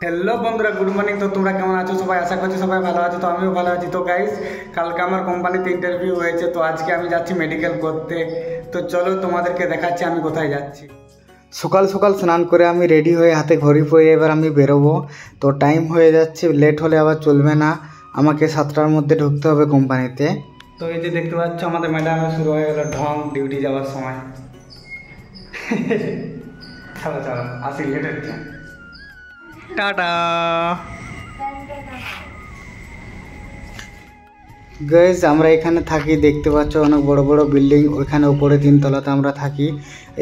Hello বন্ধুরা, good morning. তো তোমরা কেমন আছো সবাই? আশা করছি সবাই ভালো আছো। তো আমিও ভালো আছি। তো গাইস, কালকে আমার কোম্পানিতে ইন্টারভিউ হয়েছে, তো আজকে আমি যাচ্ছি মেডিকেল করতে। তো চলো তোমাদেরকে দেখাচ্ছি আমি কোথায় যাচ্ছি। সকাল সকাল স্নান করে আমি রেডি হয়ে হাতে ঘড়ি পরে এবার আমি বেরোবো। তো টাইম হয়ে যাচ্ছে, লেট হলে আবার চলবে না, আমাকে 7টার মধ্যে ঢুকতে হবে কোম্পানিতে। তো এই যে দেখতে পাচ্ছ আমাদের ম্যাডামের শুরু হয়ে গেল ঢং ডিউটি যাওয়ার সময়। চলো চলো আসি, লেট হচ্ছে। টাটা গাইস, আমরা এখানে থাকি, দেখতে পাচ্ছ অনেক বড় বড় বিল্ডিং, ওইখানে উপরে 3তলাতে আমরা থাকি।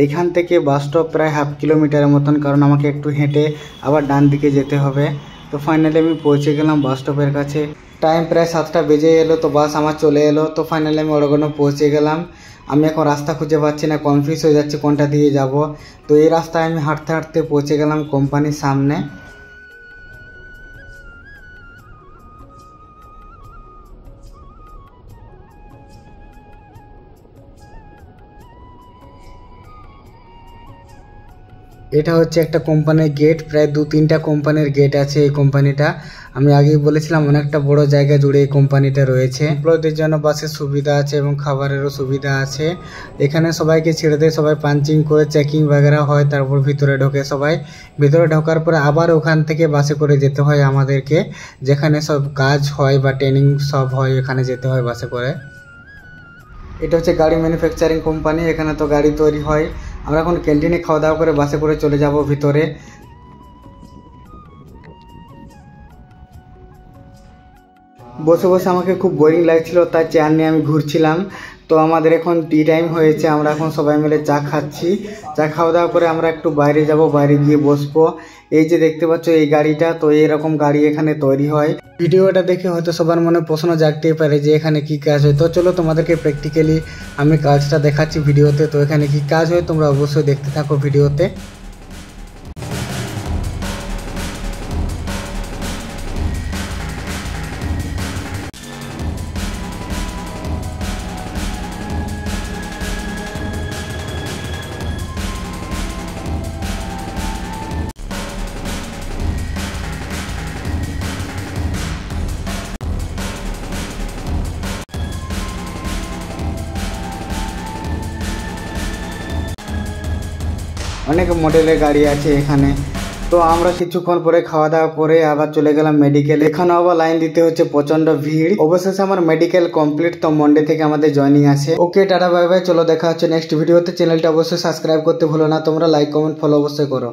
এইখান থেকে বাস স্টপ প্রায় 1/2 কিলোমিটারের মতন, কারণ আমাকে একটু হেঁটে আবার ডান দিকে যেতে হবে। তো ফাইনালি আমি পৌঁছে গেলাম বাস স্টপের কাছে। টাইম প্রায় 7টা বেজে এলো, তো বাস আমার চলে এলো। তো ফাইনালি আমি ওরগোনো পৌঁছে গেলাম। আমি এখন রাস্তা খুঁজে পাচ্ছি না, কনফিউজ হয়ে যাচ্ছে কোনটা দিয়ে যাব। তো এই রাস্তায় আমি হাঁটতে হাঁটতে পৌঁছে গেলাম কোম্পানির সামনে। এটা হচ্ছে একটা কোম্পানির গেট, প্রায় 2-3টা কোম্পানির গেট আছে এই কোম্পানিটা। আমি আগেই বলেছিলাম অনেকটা বড় জায়গা জুড়ে এই কোম্পানিটা রয়েছে। এমপ্লয়ীদের জন্য বাসের সুবিধা আছে এবং খাবারেরও সুবিধা আছে। এখানে সবাইকে ছেড়ে দেয়, সবাই পাঞ্চিং করে চেকিং বাগেরা হয়, তারপর ভিতরে ঢোকে সবাই। ভিতরে ঢোকার পরে আবার ওখান থেকে বাসে করে যেতে হয় আমাদেরকে, যেখানে সব কাজ হয় বা ট্রেনিং সব হয়, এখানে যেতে হয় বাসে করে। এটা হচ্ছে গাড়ি ম্যানুফ্যাকচারিং কোম্পানি, এখানে তো গাড়ি তৈরি হয়। আমরা এখন ক্যান্টিনে খাওয়া দাওয়া করে বাসে করে চলে যাব ভিতরে। বসে বসে আমাকে খুব বোরিং লাগছিল, তাই চেয়ার নিয়ে আমি ঘুরছিলাম। তো আমাদের এখন টি টাইম হয়েছে, আমরা এখন সবাই মিলে চা খাচ্ছি। চা খাওয়া দাওয়া করে আমরা একটু বাইরে যাব, বাইরে গিয়ে বসবো। এই যে দেখতে পাচ্ছ এই গাড়িটা, তো এরকম গাড়ি এখানে তৈরি হয়। ভিডিওটা দেখে হয়তো সবার মনে প্রশ্ন জাগতেই পারে যে এখানে কি কাজ হয়। তো চলো তোমাদেরকে প্র্যাকটিক্যালি আমি কাজটা দেখাচ্ছি ভিডিওতে। তো এখানে কি কাজ হয় তোমরা অবশ্যই দেখতে থাকো ভিডিওতে। অনেক মডেলের গাড়ি আছে এখানে। তো আমরা কিছুক্ষণ পরে খাওয়া দাওয়া করে আবার চলে গেলাম মেডিকেল। এখানে আবার লাইন দিতে হচ্ছে, প্রচন্ড ভিড়। অবশেষে আমার মেডিকেল কমপ্লিট, তো মন্ডে থেকে আমাদের জয়েনিং আছে। ওকে, টাটা বাই বাই। চলো দেখা হচ্ছে নেক্সট ভিডিওতে। চ্যানেলটা অবশ্যই সাবস্ক্রাইব করতে ভুলো না তোমরা, লাইক কমেন্ট ফলো অবশ্যই করো।